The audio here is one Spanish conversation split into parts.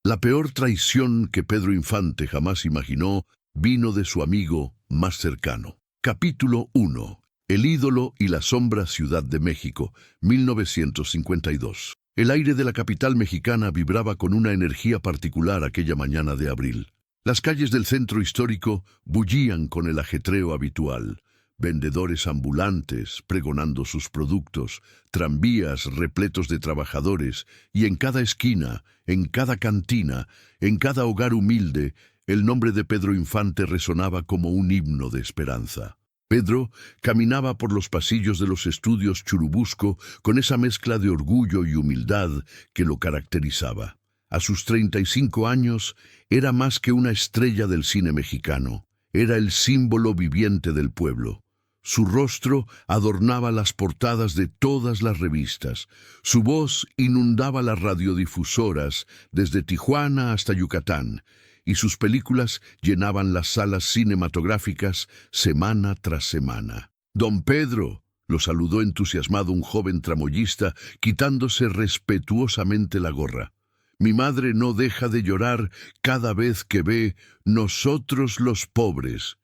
La peor traición que Pedro Infante jamás imaginó vino de su amigo más cercano. Capítulo 1. El ídolo y la sombra, Ciudad de México, 1952. El aire de la capital mexicana vibraba con una energía particular aquella mañana de abril. Las calles del centro histórico bullían con el ajetreo habitual. Vendedores ambulantes pregonando sus productos, tranvías repletos de trabajadores, y en cada esquina, en cada cantina, en cada hogar humilde, el nombre de Pedro Infante resonaba como un himno de esperanza. Pedro caminaba por los pasillos de los estudios Churubusco con esa mezcla de orgullo y humildad que lo caracterizaba. A sus 35 años era más que una estrella del cine mexicano, era el símbolo viviente del pueblo. Su rostro adornaba las portadas de todas las revistas. Su voz inundaba las radiodifusoras desde Tijuana hasta Yucatán, y sus películas llenaban las salas cinematográficas semana tras semana. «Don Pedro», lo saludó entusiasmado un joven tramoyista, quitándose respetuosamente la gorra. «Mi madre no deja de llorar cada vez que ve Nosotros los pobres.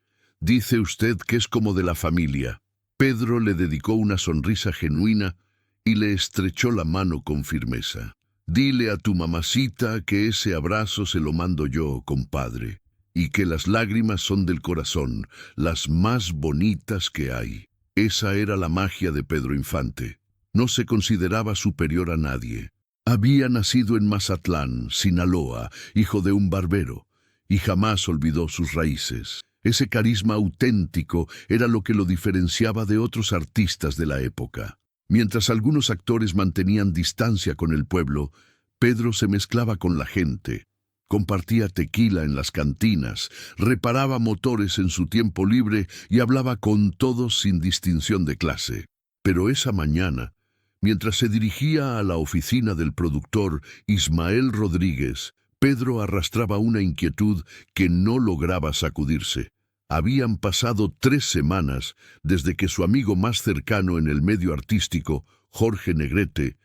Dice usted que es como de la familia». Pedro le dedicó una sonrisa genuina y le estrechó la mano con firmeza. «Dile a tu mamacita que ese abrazo se lo mando yo, compadre, y que las lágrimas son del corazón, las más bonitas que hay». Esa era la magia de Pedro Infante. No se consideraba superior a nadie. Había nacido en Mazatlán, Sinaloa, hijo de un barbero, y jamás olvidó sus raíces. Ese carisma auténtico era lo que lo diferenciaba de otros artistas de la época. Mientras algunos actores mantenían distancia con el pueblo, Pedro se mezclaba con la gente. Compartía tequila en las cantinas, reparaba motores en su tiempo libre y hablaba con todos sin distinción de clase. Pero esa mañana, mientras se dirigía a la oficina del productor Ismael Rodríguez, Pedro arrastraba una inquietud que no lograba sacudirse. Habían pasado 3 semanas desde que su amigo más cercano en el medio artístico, Jorge Negrete,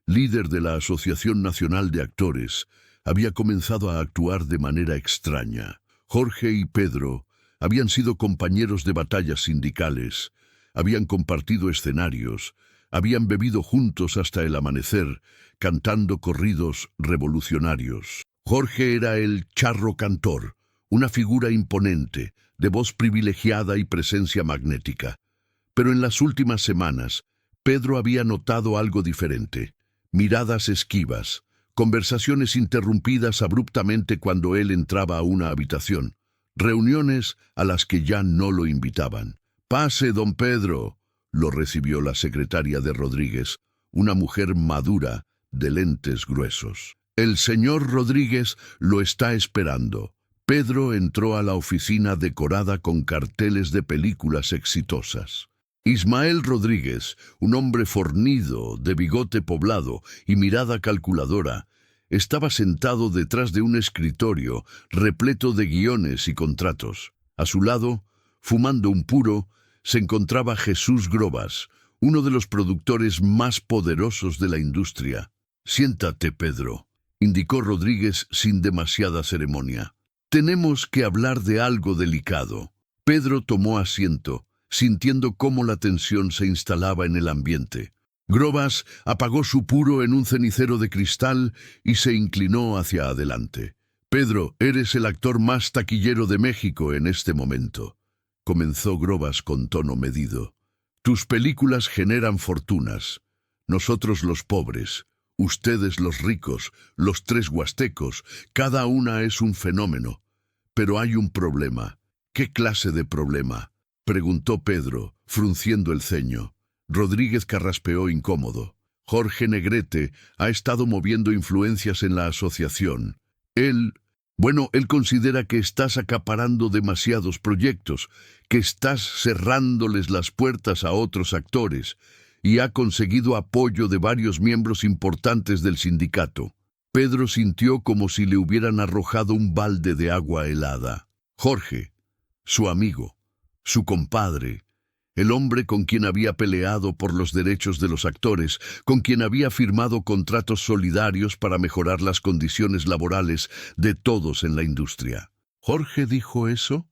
líder de la Asociación Nacional de Actores, había comenzado a actuar de manera extraña. Jorge y Pedro habían sido compañeros de batallas sindicales, habían compartido escenarios, habían bebido juntos hasta el amanecer, cantando corridos revolucionarios. Jorge era el charro cantor, una figura imponente, de voz privilegiada y presencia magnética. Pero en las últimas semanas, Pedro había notado algo diferente. Miradas esquivas, conversaciones interrumpidas abruptamente cuando él entraba a una habitación, reuniones a las que ya no lo invitaban. «Pase, don Pedro», lo recibió la secretaria de Rodríguez, una mujer madura, de lentes gruesos. «El señor Rodríguez lo está esperando». Pedro entró a la oficina decorada con carteles de películas exitosas. Ismael Rodríguez, un hombre fornido, de bigote poblado y mirada calculadora, estaba sentado detrás de un escritorio repleto de guiones y contratos. A su lado, fumando un puro, se encontraba Jesús Grobas, uno de los productores más poderosos de la industria. «Siéntate, Pedro», indicó Rodríguez sin demasiada ceremonia. «Tenemos que hablar de algo delicado». Pedro tomó asiento, sintiendo cómo la tensión se instalaba en el ambiente. Grobas apagó su puro en un cenicero de cristal y se inclinó hacia adelante. «Pedro, eres el actor más taquillero de México en este momento», comenzó Grobas con tono medido. «Tus películas generan fortunas. Nosotros los pobres, ustedes los ricos, los 3 huastecos, cada una es un fenómeno. Pero hay un problema». «¿Qué clase de problema?», preguntó Pedro, frunciendo el ceño. Rodríguez carraspeó incómodo. «Jorge Negrete ha estado moviendo influencias en la asociación. Él considera que estás acaparando demasiados proyectos, que estás cerrándoles las puertas a otros actores, y ha conseguido apoyo de varios miembros importantes del sindicato». Pedro sintió como si le hubieran arrojado un balde de agua helada. Jorge, su amigo, su compadre, el hombre con quien había peleado por los derechos de los actores, con quien había firmado contratos solidarios para mejorar las condiciones laborales de todos en la industria. ¿Jorge dijo eso?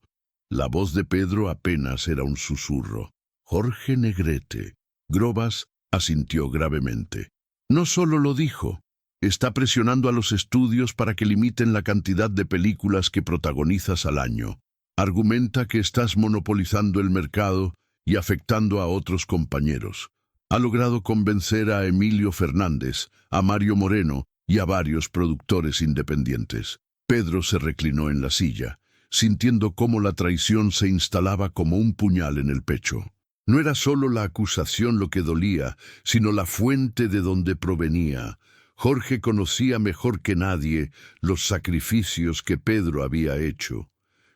La voz de Pedro apenas era un susurro. Jorge Negrete. Grobas asintió gravemente. No solo lo dijo, está presionando a los estudios para que limiten la cantidad de películas que protagonizas al año. Argumenta que estás monopolizando el mercado y afectando a otros compañeros. Ha logrado convencer a Emilio Fernández, a Mario Moreno y a varios productores independientes. Pedro se reclinó en la silla, sintiendo cómo la traición se instalaba como un puñal en el pecho. No era solo la acusación lo que dolía, sino la fuente de donde provenía. Jorge conocía mejor que nadie los sacrificios que Pedro había hecho.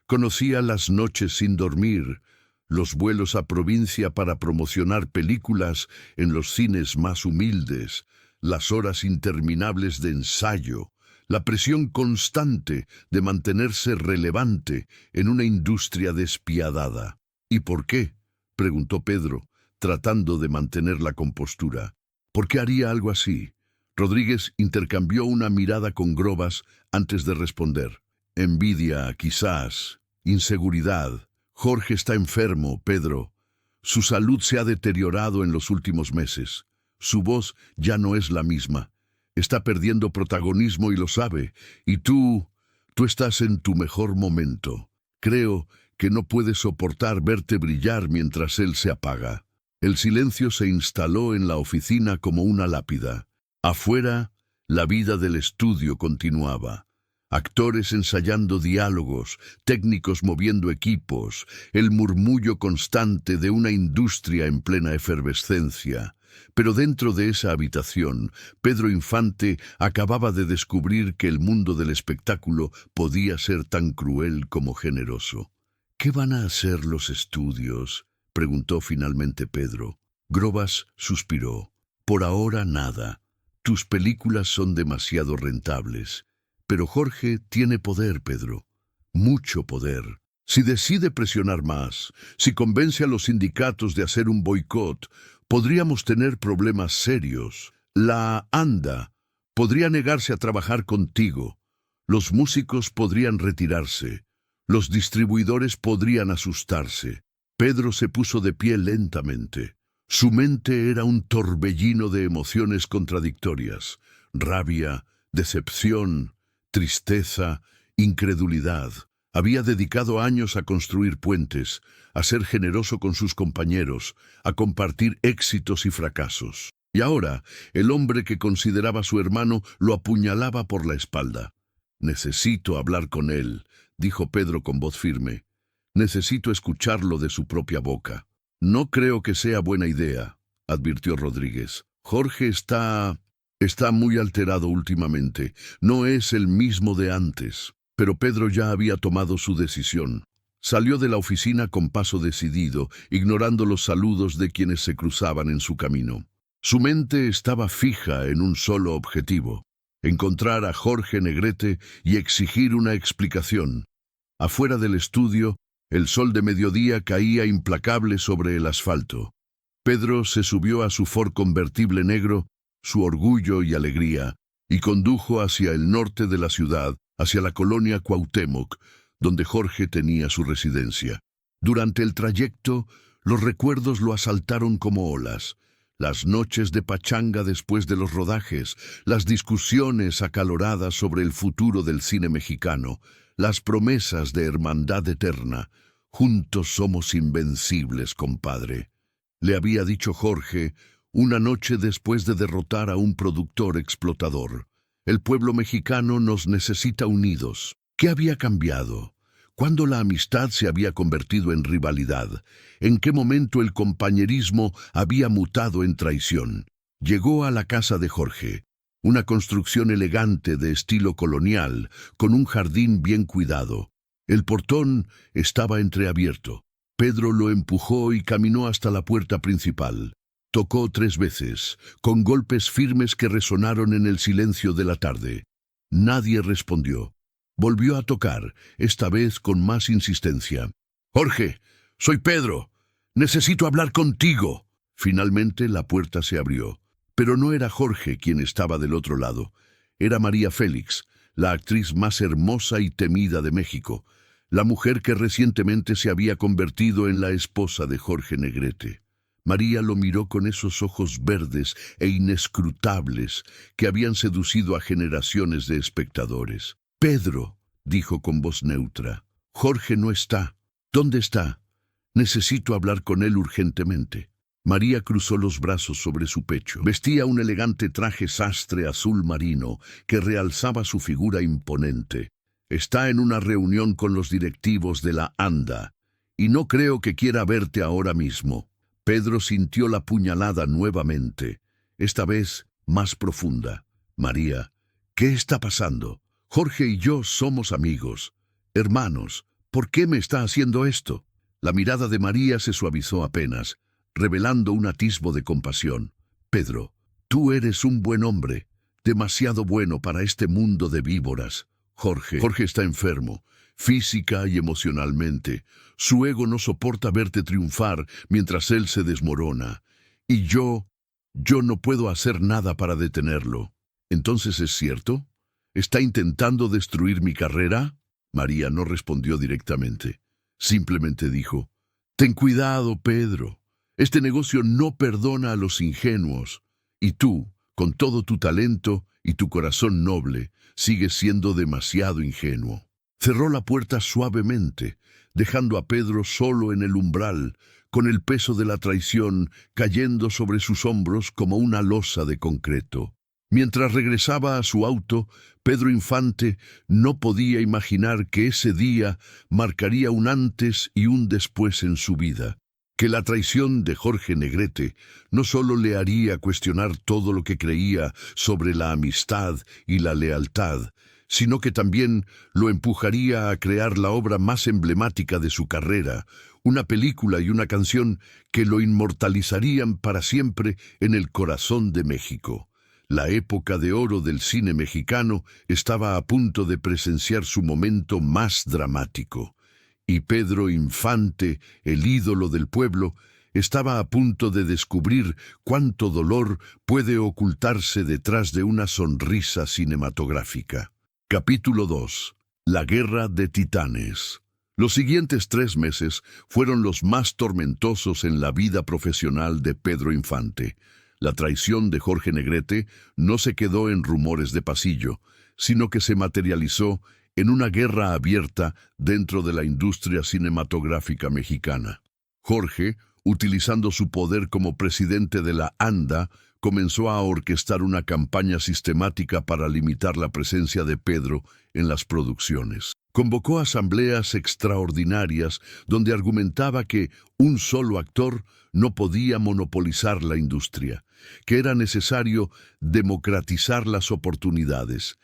Conocía las noches sin dormir, los vuelos a provincia para promocionar películas en los cines más humildes, las horas interminables de ensayo, la presión constante de mantenerse relevante en una industria despiadada. ¿Y por qué?, preguntó Pedro, tratando de mantener la compostura. ¿Por qué haría algo así? Rodríguez intercambió una mirada con Grobas antes de responder. Envidia, quizás. Inseguridad. Jorge está enfermo, Pedro. Su salud se ha deteriorado en los últimos meses. Su voz ya no es la misma. Está perdiendo protagonismo y lo sabe. Y tú estás en tu mejor momento. Creo que no puedes soportar verte brillar mientras él se apaga. El silencio se instaló en la oficina como una lápida. Afuera, la vida del estudio continuaba. Actores ensayando diálogos, técnicos moviendo equipos, el murmullo constante de una industria en plena efervescencia. Pero dentro de esa habitación, Pedro Infante acababa de descubrir que el mundo del espectáculo podía ser tan cruel como generoso. ¿Qué van a hacer los estudios?, preguntó finalmente Pedro. Grobas suspiró. Por ahora nada. Tus películas son demasiado rentables. Pero Jorge tiene poder, Pedro. Mucho poder. Si decide presionar más, si convence a los sindicatos de hacer un boicot, podríamos tener problemas serios. La ANDA podría negarse a trabajar contigo. Los músicos podrían retirarse. Los distribuidores podrían asustarse. Pedro se puso de pie lentamente. Su mente era un torbellino de emociones contradictorias. Rabia, decepción, tristeza, incredulidad. Había dedicado años a construir puentes, a ser generoso con sus compañeros, a compartir éxitos y fracasos. Y ahora, el hombre que consideraba su hermano lo apuñalaba por la espalda. Necesito hablar con él, dijo Pedro con voz firme. Necesito escucharlo de su propia boca. No creo que sea buena idea, advirtió Rodríguez. Jorge está muy alterado últimamente. No es el mismo de antes. Pero Pedro ya había tomado su decisión. Salió de la oficina con paso decidido, ignorando los saludos de quienes se cruzaban en su camino. Su mente estaba fija en un solo objetivo: encontrar a Jorge Negrete y exigir una explicación. Afuera del estudio, el sol de mediodía caía implacable sobre el asfalto. Pedro se subió a su Ford convertible negro, su orgullo y alegría, y condujo hacia el norte de la ciudad, hacia la colonia Cuauhtémoc, donde Jorge tenía su residencia. Durante el trayecto, los recuerdos lo asaltaron como olas. Las noches de pachanga después de los rodajes, las discusiones acaloradas sobre el futuro del cine mexicano, las promesas de hermandad eterna. Juntos somos invencibles, compadre, le había dicho Jorge una noche después de derrotar a un productor explotador. El pueblo mexicano nos necesita unidos. ¿Qué había cambiado? ¿Cuándo la amistad se había convertido en rivalidad? ¿En qué momento el compañerismo había mutado en traición? Llegó a la casa de Jorge, una construcción elegante de estilo colonial, con un jardín bien cuidado. El portón estaba entreabierto. Pedro lo empujó y caminó hasta la puerta principal. Tocó 3 veces, con golpes firmes que resonaron en el silencio de la tarde. Nadie respondió. Volvió a tocar, esta vez con más insistencia. «Jorge, soy Pedro. Necesito hablar contigo. Finalmente la puerta se abrió. Pero no era Jorge quien estaba del otro lado. Era María Félix, la actriz más hermosa y temida de México, la mujer que recientemente se había convertido en la esposa de Jorge Negrete. María lo miró con esos ojos verdes e inescrutables que habían seducido a generaciones de espectadores. «Pedro», dijo con voz neutra, «Jorge no está. ¿Dónde está? Necesito hablar con él urgentemente». María cruzó los brazos sobre su pecho. Vestía un elegante traje sastre azul marino que realzaba su figura imponente. «Está en una reunión con los directivos de la ANDA, y no creo que quiera verte ahora mismo». Pedro sintió la puñalada nuevamente, esta vez más profunda. «María, ¿qué está pasando? Jorge y yo somos amigos, hermanos. ¿Por qué me está haciendo esto?» La mirada de María se suavizó apenas, revelando un atisbo de compasión. «Pedro, tú eres un buen hombre, demasiado bueno para este mundo de víboras. Jorge está enfermo, física y emocionalmente. Su ego no soporta verte triunfar mientras él se desmorona. Y yo no puedo hacer nada para detenerlo». «¿Entonces es cierto? ¿Está intentando destruir mi carrera?» María no respondió directamente. Simplemente dijo: «Ten cuidado, Pedro. Este negocio no perdona a los ingenuos. Y tú, con todo tu talento y tu corazón noble, sigues siendo demasiado ingenuo». Cerró la puerta suavemente, dejando a Pedro solo en el umbral, con el peso de la traición cayendo sobre sus hombros como una losa de concreto. Mientras regresaba a su auto, Pedro Infante no podía imaginar que ese día marcaría un antes y un después en su vida. Que la traición de Jorge Negrete no solo le haría cuestionar todo lo que creía sobre la amistad y la lealtad, sino que también lo empujaría a crear la obra más emblemática de su carrera, una película y una canción que lo inmortalizarían para siempre en el corazón de México. La época de oro del cine mexicano estaba a punto de presenciar su momento más dramático. Y Pedro Infante, el ídolo del pueblo, estaba a punto de descubrir cuánto dolor puede ocultarse detrás de una sonrisa cinematográfica. Capítulo 2. La Guerra de Titanes. Los siguientes 3 meses fueron los más tormentosos en la vida profesional de Pedro Infante. La traición de Jorge Negrete no se quedó en rumores de pasillo, sino que se materializó en una guerra abierta dentro de la industria cinematográfica mexicana. Jorge, utilizando su poder como presidente de la ANDA, comenzó a orquestar una campaña sistemática para limitar la presencia de Pedro en las producciones. Convocó asambleas extraordinarias donde argumentaba que un solo actor no podía monopolizar la industria, que era necesario democratizar las oportunidades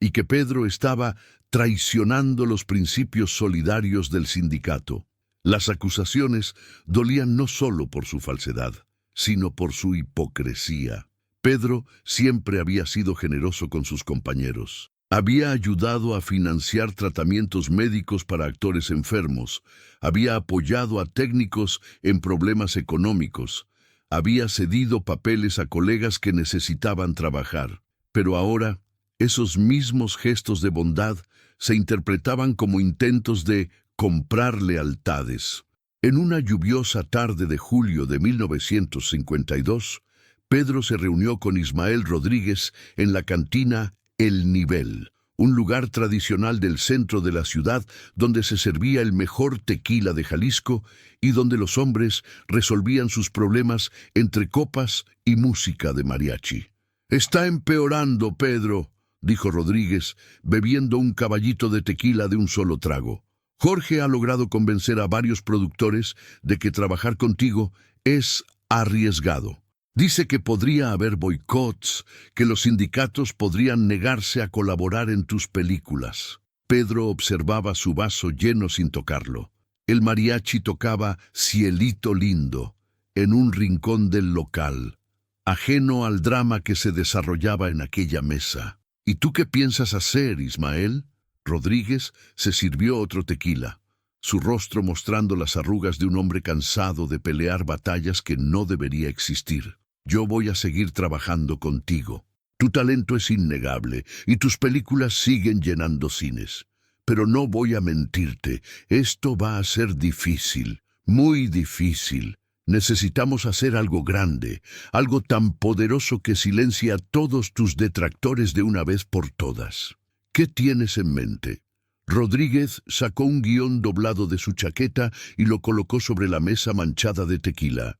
y que Pedro estaba traicionando los principios solidarios del sindicato. Las acusaciones dolían no solo por su falsedad, sino por su hipocresía. Pedro siempre había sido generoso con sus compañeros. Había ayudado a financiar tratamientos médicos para actores enfermos, había apoyado a técnicos en problemas económicos, había cedido papeles a colegas que necesitaban trabajar. Pero ahora, esos mismos gestos de bondad se interpretaban como intentos de comprar lealtades. En una lluviosa tarde de julio de 1952, Pedro se reunió con Ismael Rodríguez en la cantina El Nivel, un lugar tradicional del centro de la ciudad donde se servía el mejor tequila de Jalisco y donde los hombres resolvían sus problemas entre copas y música de mariachi. «Está empeorando, Pedro», dijo Rodríguez, bebiendo un caballito de tequila de un solo trago. «Jorge ha logrado convencer a varios productores de que trabajar contigo es arriesgado. Dice que podría haber boicots, que los sindicatos podrían negarse a colaborar en tus películas». Pedro observaba su vaso lleno sin tocarlo. El mariachi tocaba Cielito Lindo, en un rincón del local, ajeno al drama que se desarrollaba en aquella mesa. «¿Y tú qué piensas hacer, Ismael?» Rodríguez se sirvió otro tequila. su rostro mostrando las arrugas de un hombre cansado de pelear batallas que no debería existir. Yo voy a seguir trabajando contigo. Tu talento es innegable y tus películas siguen llenando cines. Pero no voy a mentirte, esto va a ser difícil, muy difícil. Necesitamos hacer algo grande, algo tan poderoso que silencie a todos tus detractores de una vez por todas. ¿Qué tienes en mente? Rodríguez sacó un guión doblado de su chaqueta y lo colocó sobre la mesa manchada de tequila.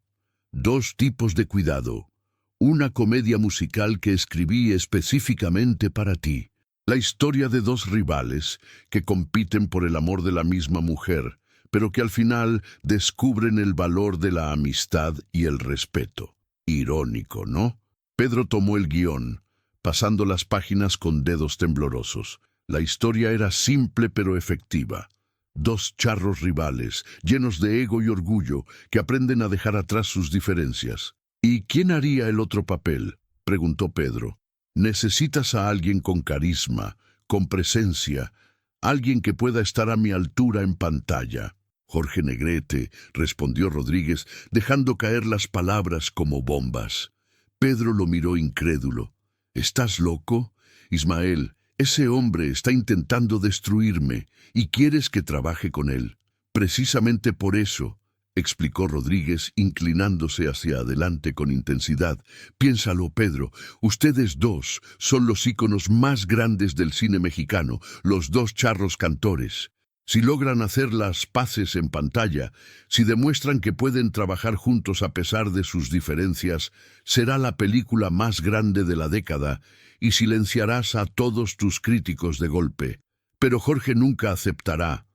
2 tipos de cuidado. Una comedia musical que escribí específicamente para ti. La historia de 2 rivales que compiten por el amor de la misma mujer, pero que al final descubren el valor de la amistad y el respeto. Irónico, ¿no? Pedro tomó el guión, pasando las páginas con dedos temblorosos. La historia era simple pero efectiva. 2 charros rivales, llenos de ego y orgullo, que aprenden a dejar atrás sus diferencias. ¿Y quién haría el otro papel?, preguntó Pedro. Necesitas a alguien con carisma, con presencia, alguien que pueda estar a mi altura en pantalla. Jorge Negrete, respondió Rodríguez, dejando caer las palabras como bombas. Pedro lo miró incrédulo. ¿Estás loco? Ismael, ese hombre está intentando destruirme y quieres que trabaje con él. Precisamente por eso, explicó Rodríguez, inclinándose hacia adelante con intensidad. Piénsalo, Pedro, ustedes 2 son los íconos más grandes del cine mexicano, los 2 charros cantores. Si logran hacer las paces en pantalla, si demuestran que pueden trabajar juntos a pesar de sus diferencias, será la película más grande de la década y silenciarás a todos tus críticos de golpe. Pero Jorge nunca aceptará.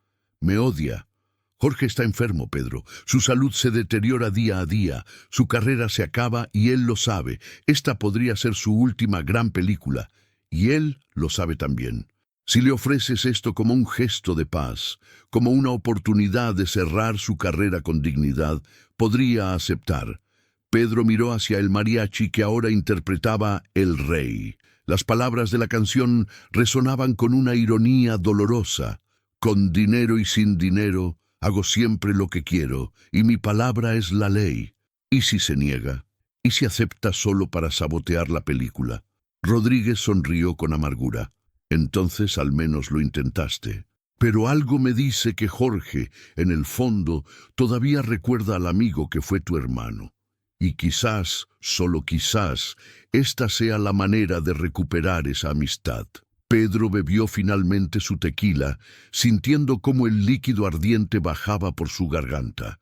Me odia. Jorge está enfermo, Pedro. Su salud se deteriora día a día. Su carrera se acaba y él lo sabe. Esta podría ser su última gran película. Y él lo sabe también. Si le ofreces esto como un gesto de paz, como una oportunidad de cerrar su carrera con dignidad, podría aceptar. Pedro miró hacia el mariachi que ahora interpretaba El Rey. Las palabras de la canción resonaban con una ironía dolorosa. Con dinero y sin dinero, hago siempre lo que quiero, y mi palabra es la ley. ¿Y si se niega? ¿Y si acepta solo para sabotear la película? Rodríguez sonrió con amargura. Entonces al menos lo intentaste. Pero algo me dice que Jorge, en el fondo, todavía recuerda al amigo que fue tu hermano. Y quizás, solo quizás, esta sea la manera de recuperar esa amistad. Pedro bebió finalmente su tequila, sintiendo cómo el líquido ardiente bajaba por su garganta.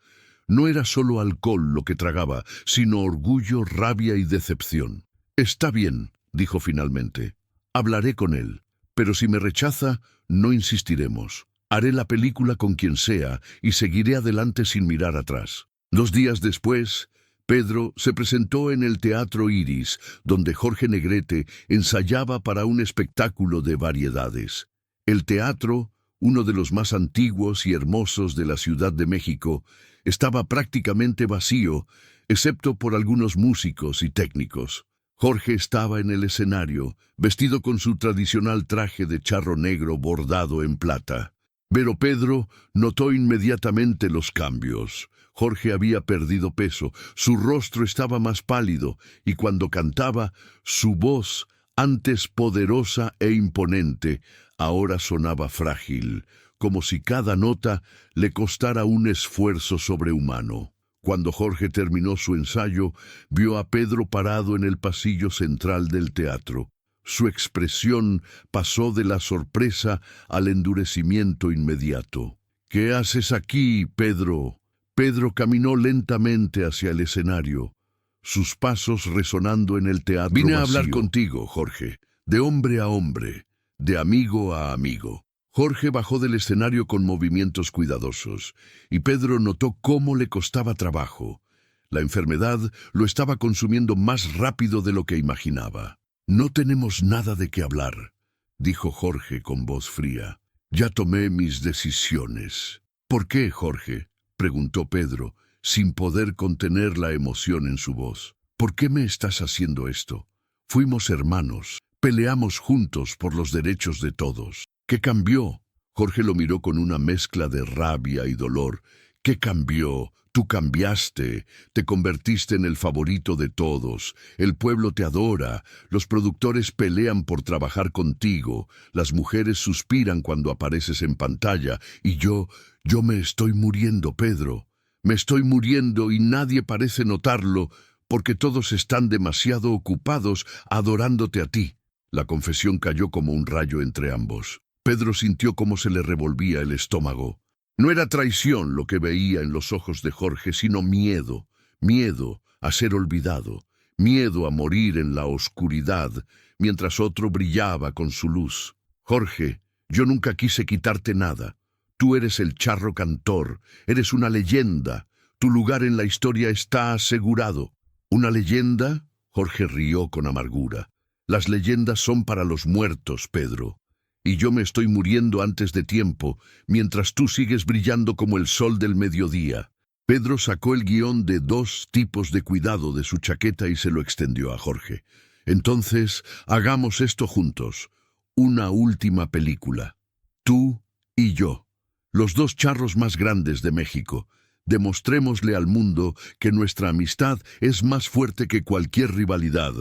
No era solo alcohol lo que tragaba, sino orgullo, rabia y decepción. Está bien, dijo finalmente. Hablaré con él. Pero si me rechaza, no insistiremos. Haré la película con quien sea y seguiré adelante sin mirar atrás. 2 días después, Pedro se presentó en el Teatro Iris, donde Jorge Negrete ensayaba para un espectáculo de variedades. El teatro, uno de los más antiguos y hermosos de la Ciudad de México, estaba prácticamente vacío, excepto por algunos músicos y técnicos. Jorge estaba en el escenario, vestido con su tradicional traje de charro negro bordado en plata. Pero Pedro notó inmediatamente los cambios. Jorge había perdido peso, su rostro estaba más pálido, y cuando cantaba, su voz, antes poderosa e imponente, ahora sonaba frágil, como si cada nota le costara un esfuerzo sobrehumano. Cuando Jorge terminó su ensayo, vio a Pedro parado en el pasillo central del teatro. Su expresión pasó de la sorpresa al endurecimiento inmediato. ¿Qué haces aquí, Pedro? Pedro caminó lentamente hacia el escenario, sus pasos resonando en el teatro vacío. Vine a hablar contigo, Jorge, de hombre a hombre, de amigo a amigo. Jorge bajó del escenario con movimientos cuidadosos, y Pedro notó cómo le costaba trabajo. La enfermedad lo estaba consumiendo más rápido de lo que imaginaba. No tenemos nada de qué hablar, dijo Jorge con voz fría. Ya tomé mis decisiones. ¿Por qué, Jorge?, preguntó Pedro, sin poder contener la emoción en su voz. ¿Por qué me estás haciendo esto? Fuimos hermanos, peleamos juntos por los derechos de todos. ¿Qué cambió? Jorge lo miró con una mezcla de rabia y dolor. ¿Qué cambió? Tú cambiaste, te convertiste en el favorito de todos, el pueblo te adora, los productores pelean por trabajar contigo, las mujeres suspiran cuando apareces en pantalla, y yo me estoy muriendo, Pedro. Me estoy muriendo y nadie parece notarlo, porque todos están demasiado ocupados adorándote a ti. La confesión cayó como un rayo entre ambos. Pedro sintió cómo se le revolvía el estómago. No era traición lo que veía en los ojos de Jorge, sino miedo, miedo a ser olvidado, miedo a morir en la oscuridad, mientras otro brillaba con su luz. Jorge, yo nunca quise quitarte nada. Tú eres el charro cantor, eres una leyenda. Tu lugar en la historia está asegurado. ¿Una leyenda? Jorge rió con amargura. Las leyendas son para los muertos, Pedro. Y yo me estoy muriendo antes de tiempo, mientras tú sigues brillando como el sol del mediodía. Pedro sacó el guión de 2 tipos de cuidado de su chaqueta y se lo extendió a Jorge. Entonces, hagamos esto juntos. Una última película. Tú y yo. Los 2 charros más grandes de México. Demostrémosle al mundo que nuestra amistad es más fuerte que cualquier rivalidad,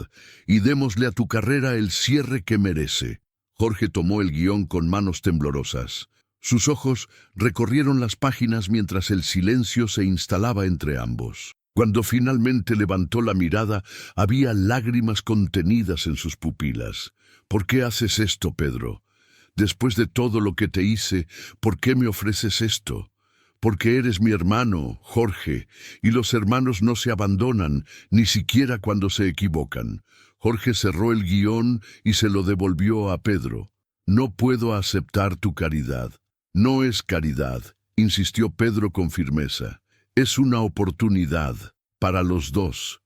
y démosle a tu carrera el cierre que merece. Jorge tomó el guión con manos temblorosas. Sus ojos recorrieron las páginas mientras el silencio se instalaba entre ambos. Cuando finalmente levantó la mirada, había lágrimas contenidas en sus pupilas. ¿Por qué haces esto, Pedro? Después de todo lo que te hice, ¿por qué me ofreces esto? Porque eres mi hermano, Jorge, y los hermanos no se abandonan, ni siquiera cuando se equivocan. Jorge cerró el guión y se lo devolvió a Pedro. No puedo aceptar tu caridad. No es caridad, insistió Pedro con firmeza. Es una oportunidad para los 2,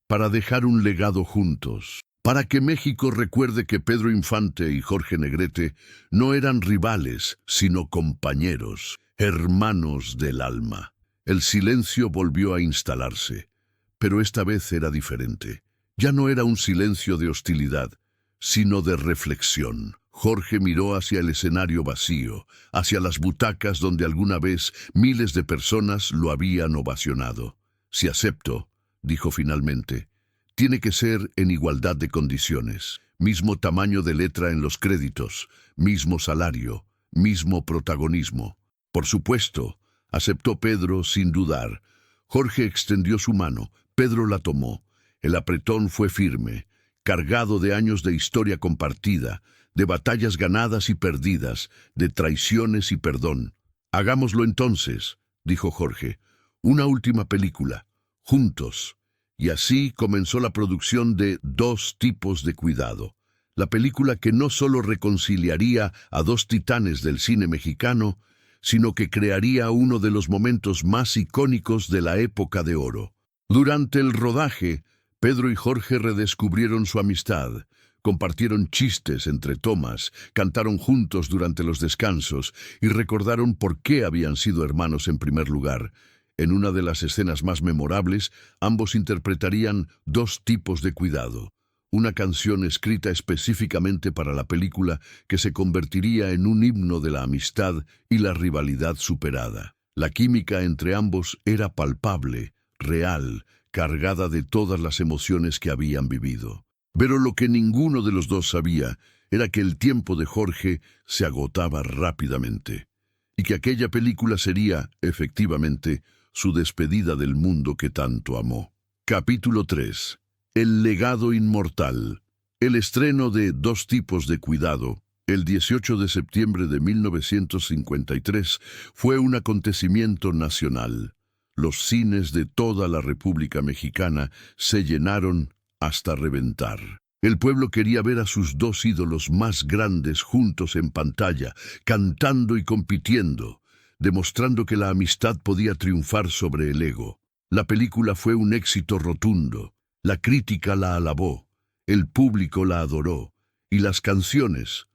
para dejar un legado juntos, para que México recuerde que Pedro Infante y Jorge Negrete no eran rivales, sino compañeros, hermanos del alma. El silencio volvió a instalarse, pero esta vez era diferente. Ya no era un silencio de hostilidad, sino de reflexión. Jorge miró hacia el escenario vacío, hacia las butacas donde alguna vez miles de personas lo habían ovacionado. Si acepto, dijo finalmente, tiene que ser en igualdad de condiciones, mismo tamaño de letra en los créditos, mismo salario, mismo protagonismo. Por supuesto, aceptó Pedro sin dudar. Jorge extendió su mano, Pedro la tomó. El apretón fue firme, cargado de años de historia compartida, de batallas ganadas y perdidas, de traiciones y perdón. Hagámoslo entonces, dijo Jorge, una última película, juntos. Y así comenzó la producción de 2 tipos de cuidado. La película que no solo reconciliaría a 2 titanes del cine mexicano, sino que crearía uno de los momentos más icónicos de la época de oro. Durante el rodaje, Pedro y Jorge redescubrieron su amistad, compartieron chistes entre tomas, cantaron juntos durante los descansos y recordaron por qué habían sido hermanos en primer lugar. En una de las escenas más memorables, ambos interpretarían 2 tipos de cuidado, una canción escrita específicamente para la película que se convertiría en un himno de la amistad y la rivalidad superada. La química entre ambos era palpable, real, cargada de todas las emociones que habían vivido. Pero lo que ninguno de los 2 sabía era que el tiempo de Jorge se agotaba rápidamente, y que aquella película sería, efectivamente, su despedida del mundo que tanto amó. Capítulo 3. El legado inmortal. El estreno de 2 tipos de cuidado, el 18 de septiembre de 1953, fue un acontecimiento nacional. Los cines de toda la República Mexicana se llenaron hasta reventar. El pueblo quería ver a sus 2 ídolos más grandes juntos en pantalla, cantando y compitiendo, demostrando que la amistad podía triunfar sobre el ego. La película fue un éxito rotundo. La crítica la alabó, el público la adoró, y las canciones,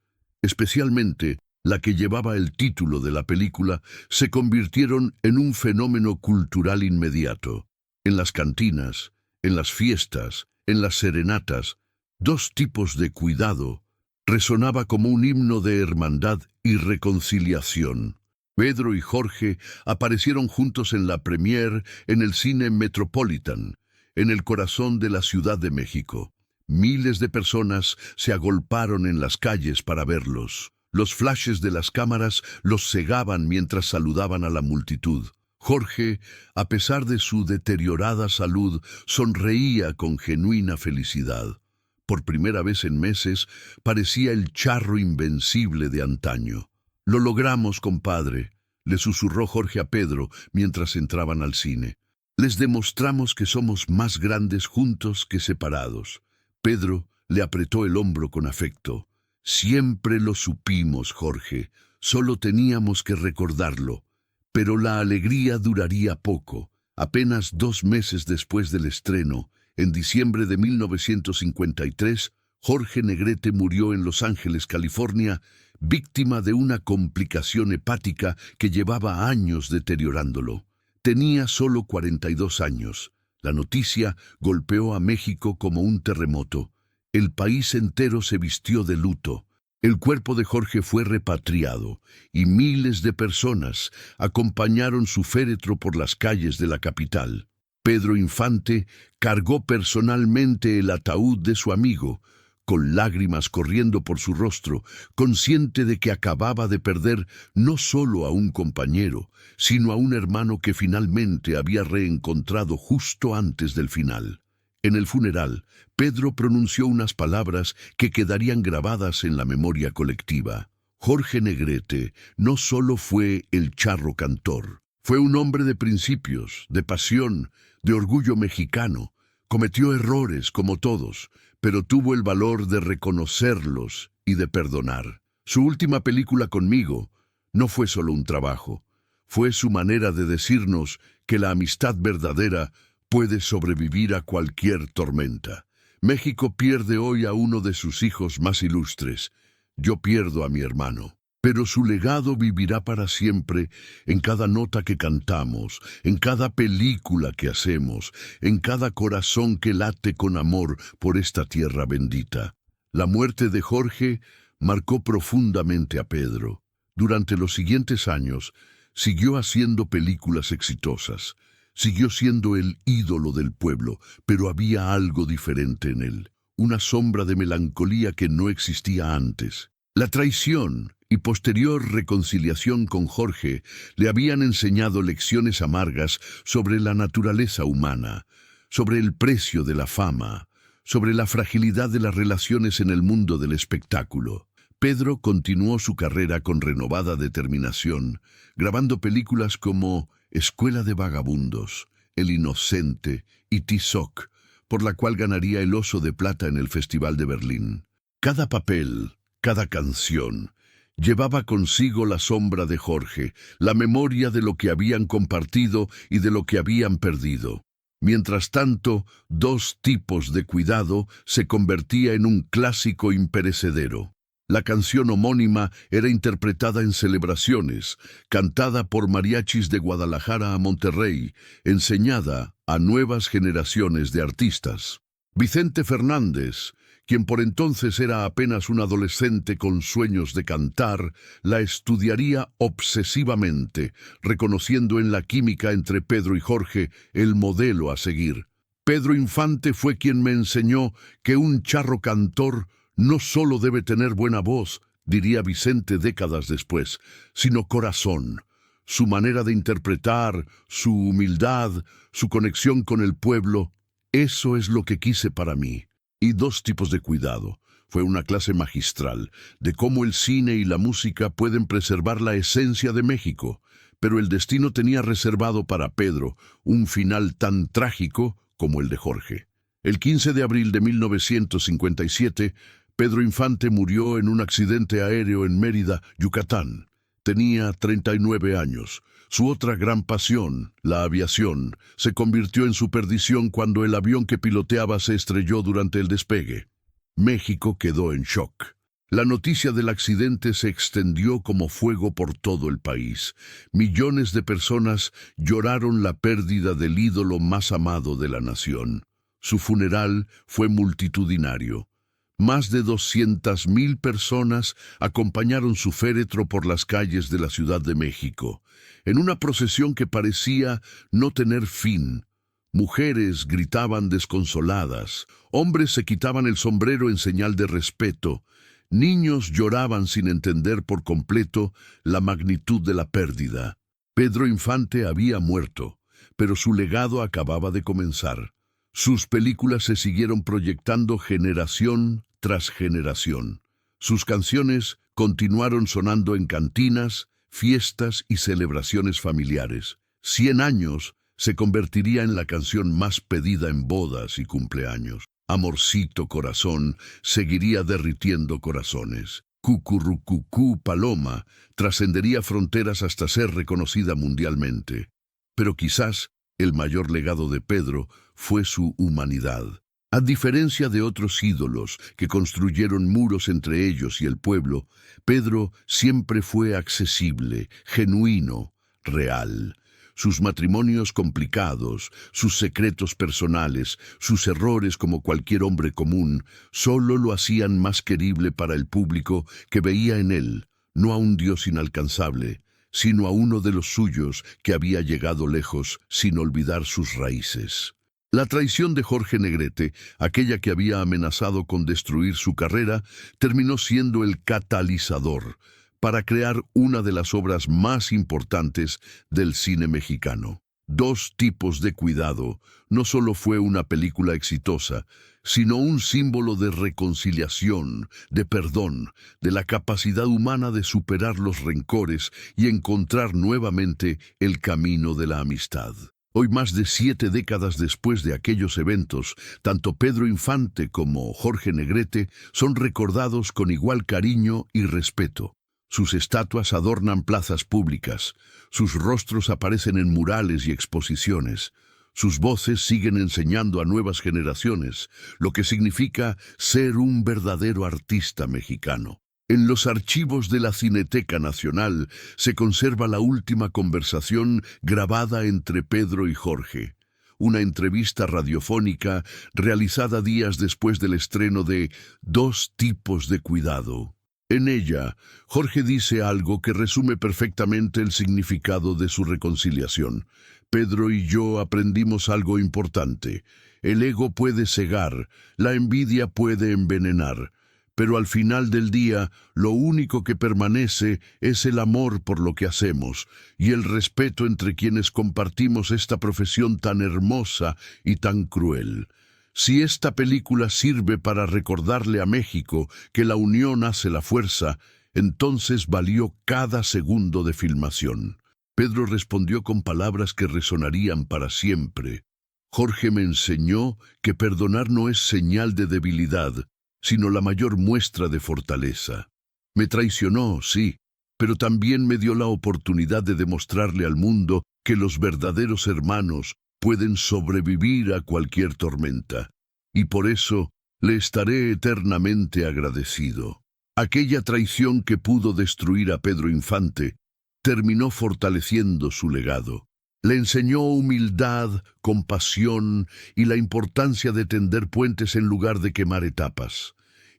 especialmente la que llevaba el título de la película, se convirtieron en un fenómeno cultural inmediato. En las cantinas, en las fiestas, en las serenatas, 2 tipos de cuidado Resonaba como un himno de hermandad y reconciliación. Pedro y Jorge aparecieron juntos en la premier en el cine Metropolitan, en el corazón de la Ciudad de México. Miles de personas se agolparon en las calles para verlos. Los flashes de las cámaras los cegaban mientras saludaban a la multitud. Jorge, a pesar de su deteriorada salud, sonreía con genuina felicidad. Por primera vez en meses, parecía el charro invencible de antaño. «Lo logramos, compadre», le susurró Jorge a Pedro mientras entraban al cine. «Les demostramos que somos más grandes juntos que separados». Pedro le apretó el hombro con afecto. «Siempre lo supimos, Jorge. Solo teníamos que recordarlo». Pero la alegría duraría poco. Apenas 2 meses después del estreno, en diciembre de 1953, Jorge Negrete murió en Los Ángeles, California, víctima de una complicación hepática que llevaba años deteriorándolo. Tenía solo 42 años. La noticia golpeó a México como un terremoto. El país entero se vistió de luto. El cuerpo de Jorge fue repatriado y miles de personas acompañaron su féretro por las calles de la capital. Pedro Infante cargó personalmente el ataúd de su amigo, con lágrimas corriendo por su rostro, consciente de que acababa de perder no solo a un compañero, sino a un hermano que finalmente había reencontrado justo antes del final. En el funeral, Pedro pronunció unas palabras que quedarían grabadas en la memoria colectiva. Jorge Negrete no solo fue el charro cantor, fue un hombre de principios, de pasión, de orgullo mexicano. Cometió errores como todos, pero tuvo el valor de reconocerlos y de perdonar. Su última película conmigo no fue solo un trabajo, fue su manera de decirnos que la amistad verdadera puede sobrevivir a cualquier tormenta. México pierde hoy a uno de sus hijos más ilustres. Yo pierdo a mi hermano. Pero su legado vivirá para siempre en cada nota que cantamos, en cada película que hacemos, en cada corazón que late con amor por esta tierra bendita. La muerte de Jorge marcó profundamente a Pedro. Durante los siguientes años, siguió haciendo películas exitosas. Siguió siendo el ídolo del pueblo, pero había algo diferente en él, una sombra de melancolía que no existía antes. La traición y posterior reconciliación con Jorge le habían enseñado lecciones amargas sobre la naturaleza humana, sobre el precio de la fama, sobre la fragilidad de las relaciones en el mundo del espectáculo. Pedro continuó su carrera con renovada determinación, grabando películas como Escuela de Vagabundos, El Inocente y Tizoc, por la cual ganaría el Oso de Plata en el Festival de Berlín. Cada papel, cada canción, llevaba consigo la sombra de Jorge, la memoria de lo que habían compartido y de lo que habían perdido. Mientras tanto, Dos tipos de cuidado se convertía en un clásico imperecedero. La canción homónima era interpretada en celebraciones, cantada por mariachis de Guadalajara a Monterrey, enseñada a nuevas generaciones de artistas. Vicente Fernández, quien por entonces era apenas un adolescente con sueños de cantar, la estudiaría obsesivamente, reconociendo en la química entre Pedro y Jorge el modelo a seguir. Pedro Infante fue quien me enseñó que un charro cantor no solo debe tener buena voz, diría Vicente décadas después, sino corazón. Su manera de interpretar, su humildad, su conexión con el pueblo, eso es lo que quise para mí. Y Dos tipos de cuidado fue una clase magistral de cómo el cine y la música pueden preservar la esencia de México, pero el destino tenía reservado para Pedro un final tan trágico como el de Jorge. El 15 de abril de 1957, Pedro Infante murió en un accidente aéreo en Mérida, Yucatán. Tenía 39 años. Su otra gran pasión, la aviación, se convirtió en su perdición cuando el avión que piloteaba se estrelló durante el despegue. México quedó en shock. La noticia del accidente se extendió como fuego por todo el país. Millones de personas lloraron la pérdida del ídolo más amado de la nación. Su funeral fue multitudinario. Más de 200.000 personas acompañaron su féretro por las calles de la Ciudad de México, en una procesión que parecía no tener fin. Mujeres gritaban desconsoladas, hombres se quitaban el sombrero en señal de respeto, niños lloraban sin entender por completo la magnitud de la pérdida. Pedro Infante había muerto, pero su legado acababa de comenzar. Sus películas se siguieron proyectando generación tras generación. Sus canciones continuaron sonando en cantinas, fiestas y celebraciones familiares. 100 años se convertiría en la canción más pedida en bodas y cumpleaños. Amorcito corazón seguiría derritiendo corazones. Cucurrucucú paloma trascendería fronteras hasta ser reconocida mundialmente. Pero quizás el mayor legado de Pedro fue su humanidad. A diferencia de otros ídolos que construyeron muros entre ellos y el pueblo, Pedro siempre fue accesible, genuino, real. Sus matrimonios complicados, sus secretos personales, sus errores como cualquier hombre común, solo lo hacían más querible para el público que veía en él, no a un Dios inalcanzable, sino a uno de los suyos que había llegado lejos sin olvidar sus raíces. La traición de Jorge Negrete, aquella que había amenazado con destruir su carrera, terminó siendo el catalizador para crear una de las obras más importantes del cine mexicano. Dos tipos de cuidado no solo fue una película exitosa, sino un símbolo de reconciliación, de perdón, de la capacidad humana de superar los rencores y encontrar nuevamente el camino de la amistad. Hoy, más de 7 décadas después de aquellos eventos, tanto Pedro Infante como Jorge Negrete son recordados con igual cariño y respeto. Sus estatuas adornan plazas públicas, sus rostros aparecen en murales y exposiciones, sus voces siguen enseñando a nuevas generaciones, lo que significa ser un verdadero artista mexicano. En los archivos de la Cineteca Nacional se conserva la última conversación grabada entre Pedro y Jorge, una entrevista radiofónica realizada días después del estreno de Dos tipos de cuidado. En ella, Jorge dice algo que resume perfectamente el significado de su reconciliación. Pedro y yo aprendimos algo importante. El ego puede cegar, la envidia puede envenenar, pero al final del día, lo único que permanece es el amor por lo que hacemos y el respeto entre quienes compartimos esta profesión tan hermosa y tan cruel. Si esta película sirve para recordarle a México que la unión hace la fuerza, entonces valió cada segundo de filmación. Pedro respondió con palabras que resonarían para siempre. Jorge me enseñó que perdonar no es señal de debilidad, sino la mayor muestra de fortaleza. Me traicionó, sí, pero también me dio la oportunidad de demostrarle al mundo que los verdaderos hermanos pueden sobrevivir a cualquier tormenta, y por eso le estaré eternamente agradecido. Aquella traición que pudo destruir a Pedro Infante terminó fortaleciendo su legado. Le enseñó humildad, compasión y la importancia de tender puentes en lugar de quemar etapas,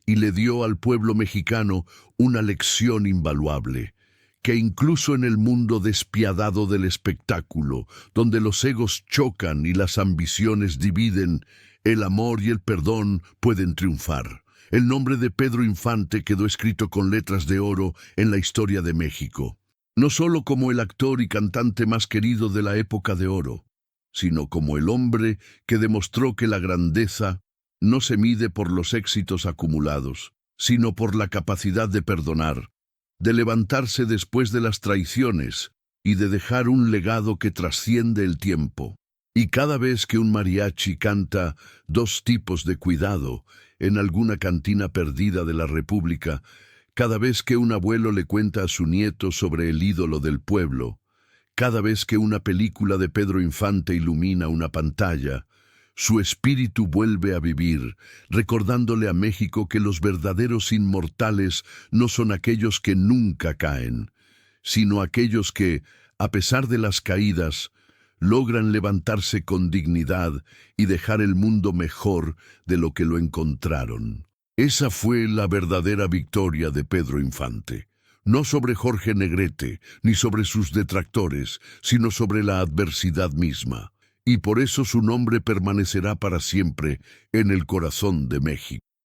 y le dio al pueblo mexicano una lección invaluable, que incluso en el mundo despiadado del espectáculo, donde los egos chocan y las ambiciones dividen, el amor y el perdón pueden triunfar. El nombre de Pedro Infante quedó escrito con letras de oro en la historia de México, no solo como el actor y cantante más querido de la época de oro, sino como el hombre que demostró que la grandeza no se mide por los éxitos acumulados, sino por la capacidad de perdonar, de levantarse después de las traiciones y de dejar un legado que trasciende el tiempo. Y cada vez que un mariachi canta Dos tipos de cuidado en alguna cantina perdida de la República, cada vez que un abuelo le cuenta a su nieto sobre el ídolo del pueblo, cada vez que una película de Pedro Infante ilumina una pantalla, su espíritu vuelve a vivir, recordándole a México que los verdaderos inmortales no son aquellos que nunca caen, sino aquellos que, a pesar de las caídas, logran levantarse con dignidad y dejar el mundo mejor de lo que lo encontraron. Esa fue la verdadera victoria de Pedro Infante. No sobre Jorge Negrete, ni sobre sus detractores, sino sobre la adversidad misma. Y por eso su nombre permanecerá para siempre en el corazón de México.